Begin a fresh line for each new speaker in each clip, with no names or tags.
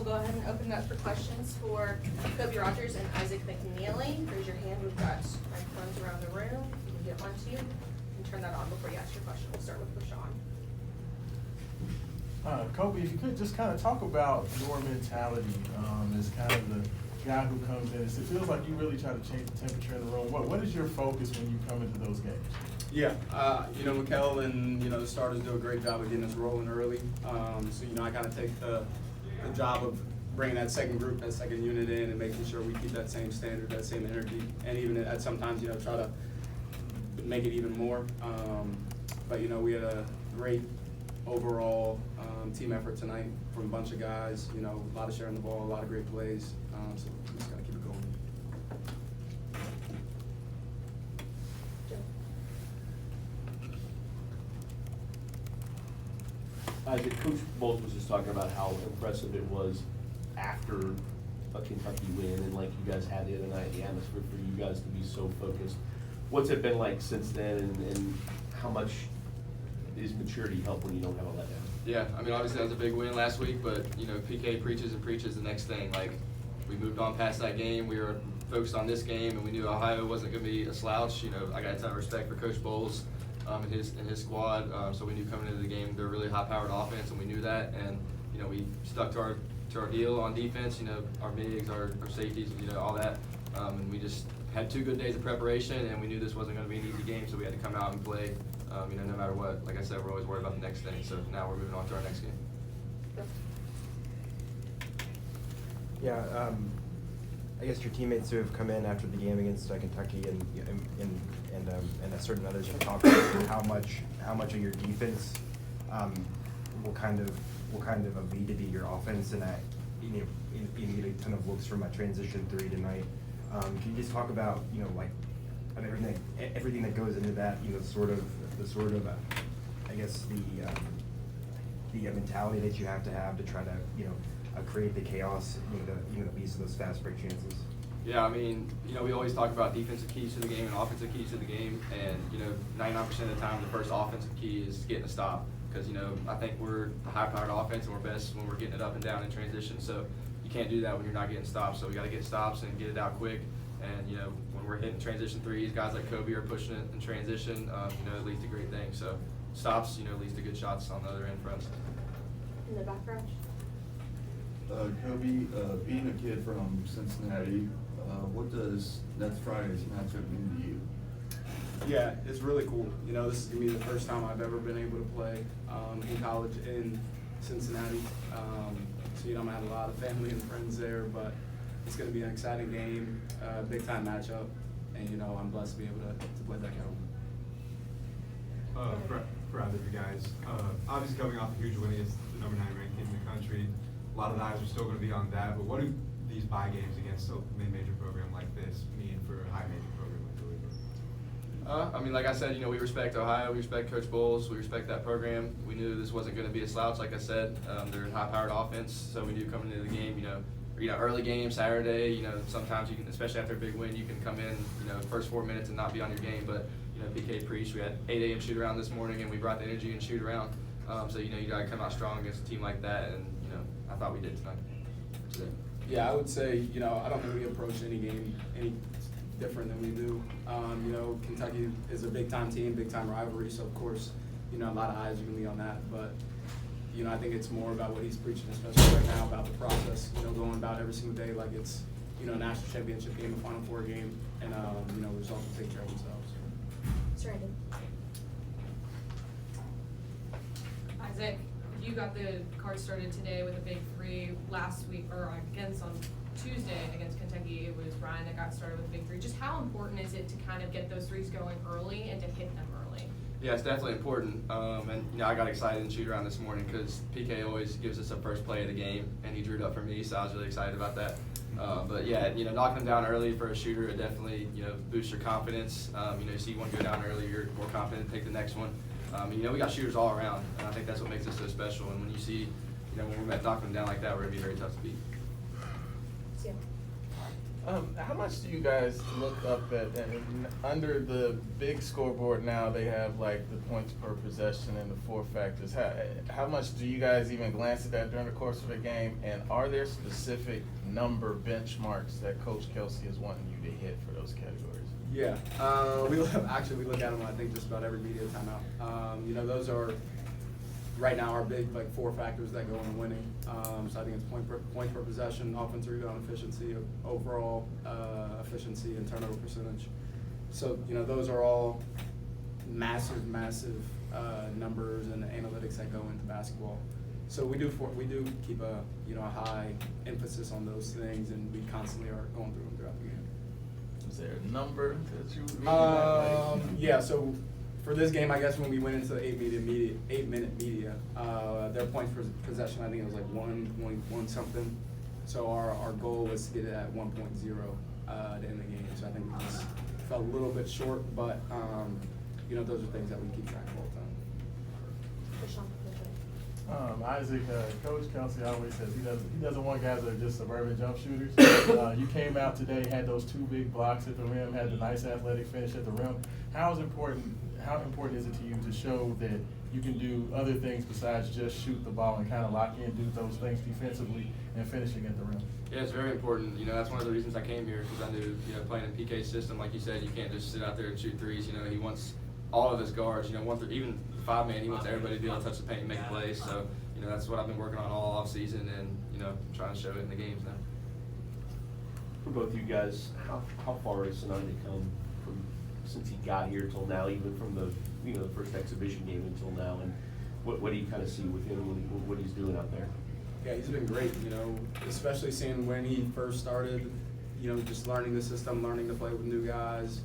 go ahead and open it up for questions for Kobe Rodgers and Isaac McKneely. Raise your hand. We've got microphones around the room. You can get one to you and turn that on before you ask your question. We'll start with LaShawn.
Kobe, if you could just kind of talk about your mentality as kind of the guy who comes in. It feels like you really try to change the temperature in the room. What is your focus when you come into those games?
Yeah, Mikkel and, the starters do a great job of getting us rolling early. So, I kind of take the job of bringing that second group, that second unit in and making sure we keep that same standard, that same energy, and even at sometimes, try to make it even more. But, we had a great overall team effort tonight from a bunch of guys, a lot of sharing the ball, a lot of great plays. So we just got to keep it going.
Isaac, Coach Bowles was just talking about how impressive it was after a Kentucky win, and like you guys had the other night, the atmosphere for you guys to be so focused. What's it been like since then, and how much is maturity help when you don't have a letdown?
Yeah, obviously that was a big win last week, but, PK preaches and preaches the next thing. Like, we moved on past that game. We were focused on this game, and we knew Ohio wasn't going to be a slouch. I got a ton of respect for Coach Bowles and his squad. So we knew coming into the game they're a really high-powered offense, and we knew that. And, we stuck to our deal on defense, our mids, our safeties, all that. And we just had 2 good days of preparation, and we knew this wasn't going to be an easy game, so we had to come out and play. No matter what, like I said, we're always worried about the next thing. So now we're moving on to our next game.
Yeah, I guess your teammates who have come in after the game against Kentucky and certain others have talked about how much of your defense will kind of be to be your offense, and that you get a ton of looks from a transition 3 tonight. Can you just talk about everything that goes into that, I guess the mentality that you have to try to create the chaos, the use of those fast break chances.
Yeah, we always talk about defensive keys to the game and offensive keys to the game, and 99% of the time the first offensive key is getting a stop, because I think we're a high-powered offense and we're best when we're getting it up and down in transition. So you can't do that when you're not getting stops. So we got to get stops and get it out quick. And when we're hitting transition threes, guys like Kobe are pushing it in transition. It leads to great things. So stops, leads to good shots on the other end for us.
In the background.
Kobe, being a kid from Cincinnati, what does next Friday's matchup mean to you?
Yeah, it's really cool. This is going to be the first time I've ever been able to play in college in Cincinnati. So, I'm going to have a lot of family and friends there, but it's going to be an exciting game, big-time matchup, and, I'm blessed to be able to play that game.
For either of you guys, obviously coming off a huge win against the number 9 ranked team in the country, a lot of the eyes are still going to be on that, but what do these bye games against a mid-major program like this mean for a high-major program like Louisville?
Like I said, we respect Ohio, we respect Coach Bowles, we respect that program. We knew this wasn't going to be a slouch, like I said. They're a high-powered offense, so we knew coming into the game, early game, Saturday, sometimes you can, especially after a big win, you can come in, first 4 minutes and not be on your game. But, PK preached. We had 8 a.m. shoot around this morning, and we brought the energy and shoot around. So, you got to come out strong against a team like that, and, I thought we did tonight. Today.
Yeah, I would say, I don't think we approach any game any different than we do. Kentucky is a big-time team, big-time rivalry, so, of course, a lot of eyes are going to be on that. But, I think it's more about what he's preaching, especially right now, about the process, going about every single day like it's, a national championship game, a Final Four game, and, results will take care of themselves.
Brandon.
Isaac, you got the card started today with a big 3 last week, or against on Tuesday against Kentucky. It was Ryan that got started with a big 3. Just how important is it to kind of get those threes going early and to hit them early?
Yeah, it's definitely important. And I got excited in shoot around this morning because PK always gives us a first play of the game, and he drew it up for me, so I was really excited about that. But yeah, knocking them down early for a shooter, it definitely, boosts your confidence. You see one go down early, you're more confident to take the next one. We got shooters all around, and I think that's what makes us so special. And when you see, when we're knocking them down like that, we're gonna be very tough to beat.
Yeah.
How much do you guys look up at, and under the big scoreboard now, they have like the points per possession and the 4 factors. How much do you guys even glance at that during the course of the game? And are there specific number benchmarks that Coach Kelsey is wanting you to hit for those categories?
Yeah, we look at them, I think, just about every media timeout. You know, those are, right now, our big, like, 4 factors that go into winning. So I think it's point per possession, offensive rebound efficiency, overall efficiency, and turnover percentage. So, you know, those are all massive numbers and analytics that go into basketball. So we do keep a high emphasis on those things, and we constantly are going through them throughout the game.
Is there a number that you really
yeah, so for this game, I guess when we went into the 8-minute media, their points per possession, I think it was like 1.1 something. So our goal was to get it at 1.0 at the end of the game. So I think we just fell a little bit short, but you know, those are things that we keep track of all the time.
Isaac, Coach Kelsey always says he doesn't want guys that are just suburban jump shooters. You came out today, had those 2 big blocks at the rim, had the nice athletic finish at the rim. How important is it to you to show that you can do other things besides just shoot the ball and kind of lock in, do those things defensively and finishing at the rim?
Yeah, it's very important. You know, that's one of the reasons I came here, because I knew, you know, playing in PK's system, like you said, you can't just sit out there and shoot threes. You know, he wants all of his guards, you know, even 5-man, he wants everybody to be able to touch the paint and make plays. So, you know, that's what I've been working on all off season, and, you know, trying to show it in the games now.
For both you guys, how far has Sinani come from since he got here till now, even from the the first exhibition game until now, and what do you kind of see with him, what he's doing out there?
Yeah, he's been great, you know, especially seeing when he first started, you know, just learning the system, learning to play with new guys.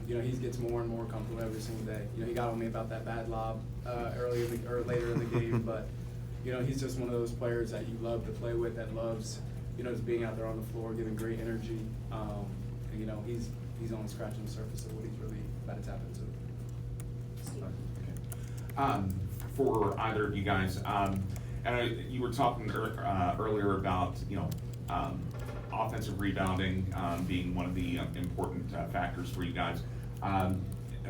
You know, he gets more and more comfortable every single day. You know, he got on me about that bad lob later in the game, but you know, he's just one of those players that you love to play with, that loves, you know, just being out there on the floor, giving great energy. And, you know, he's only scratching the surface of what he's really about to tap into.
For either of you guys, and you were talking earlier about offensive rebounding being one of the important factors for you guys. I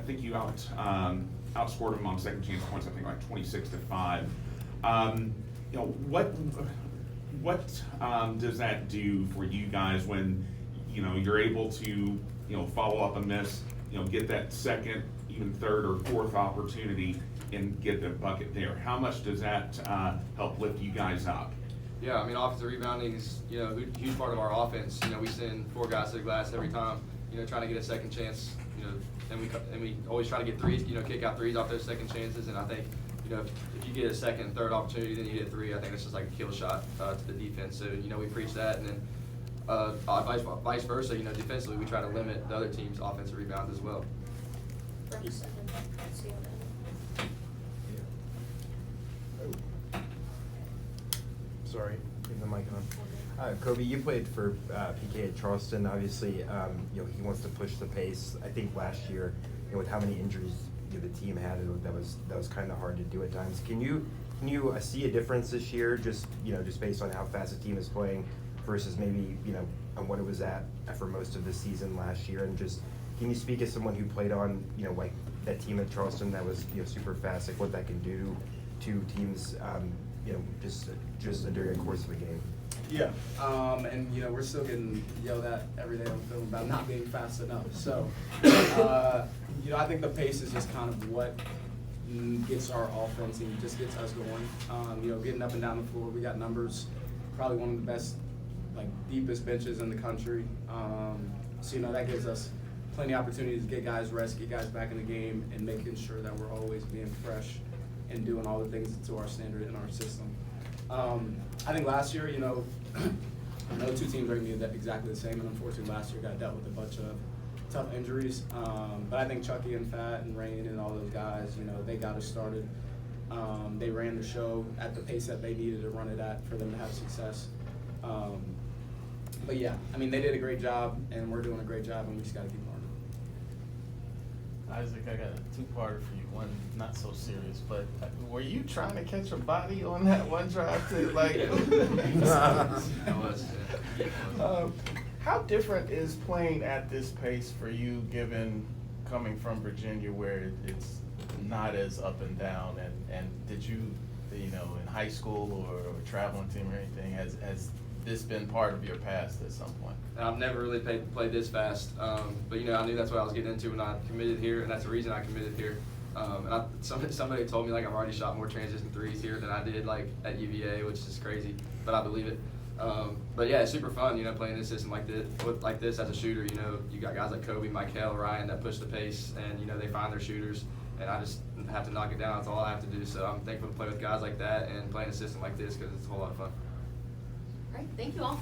think you outscored them on second chance points. I think like 26-5. You know, what does that do for you guys when you're able to follow up a miss, get that second, even third or fourth opportunity and get the bucket there? How much does that help lift you guys up?
Yeah, I mean, offensive rebounding is, a huge part of our offense. We send 4 guys to the glass every time, trying to get a second chance, and we always try to get threes, kick out threes off those second chances. And I think, if you get a second and third opportunity, then you hit 3, I think it's just like a kill shot to the defense. So, we preach that. And then vice versa, defensively, we try to limit the other team's offensive rebounds as well.
Sorry, getting the mic on. Kobe, you played for PK at Charleston. Obviously, he wants to push the pace. I think last year, with how many injuries the team had, that was kind of hard to do at times. Can you see a difference this year, just based on how fast the team is playing, versus maybe on what it was at for most of the season last year? And just can you speak as someone who played on like that team at Charleston that was super fast, like what that can do to teams, just during the course of a game?
Yeah, and we're still getting yelled at every day on film about not being fast enough. So, I think the pace is just kind of what gets our offense and just gets us going. Getting up and down the floor, we got numbers, probably one of the best, deepest benches in the country. So that gives us plenty of opportunities to get guys rest, get guys back in the game, and making sure that we're always being fresh and doing all the things to our standard in our system. I think last year, no 2 teams are going to be exactly the same, and unfortunately last year got dealt with a bunch of tough injuries. But I think Chucky and Fat and Rain and all those guys, they got us started. They ran the show at the pace that they needed to run it at for them to have success. But yeah, I mean, they did a great job, and we're doing a great job, and we just got to keep learning.
Isaac, I got a 2-parter for you. One not so serious, but were you trying to catch a body on that one drive to
I was.
How different is playing at this pace for you, given coming from Virginia where it's not as up and down? And did you, in high school or a traveling team or anything, has this been part of your past at some point?
I've never really played this fast, but I knew that's what I was getting into when I committed here, and that's the reason I committed here. And somebody told me like I've already shot more transition threes here than I did like at UVA, which is crazy, but I believe it. But yeah, it's super fun, playing this system like this as a shooter. You got guys like Kobe, Michael, Ryan that push the pace, and they find their shooters, and I just have to knock it down. That's all I have to do. So I'm thankful to play with guys like that and playing a system like this because it's a whole lot of fun.
All right, thank you all.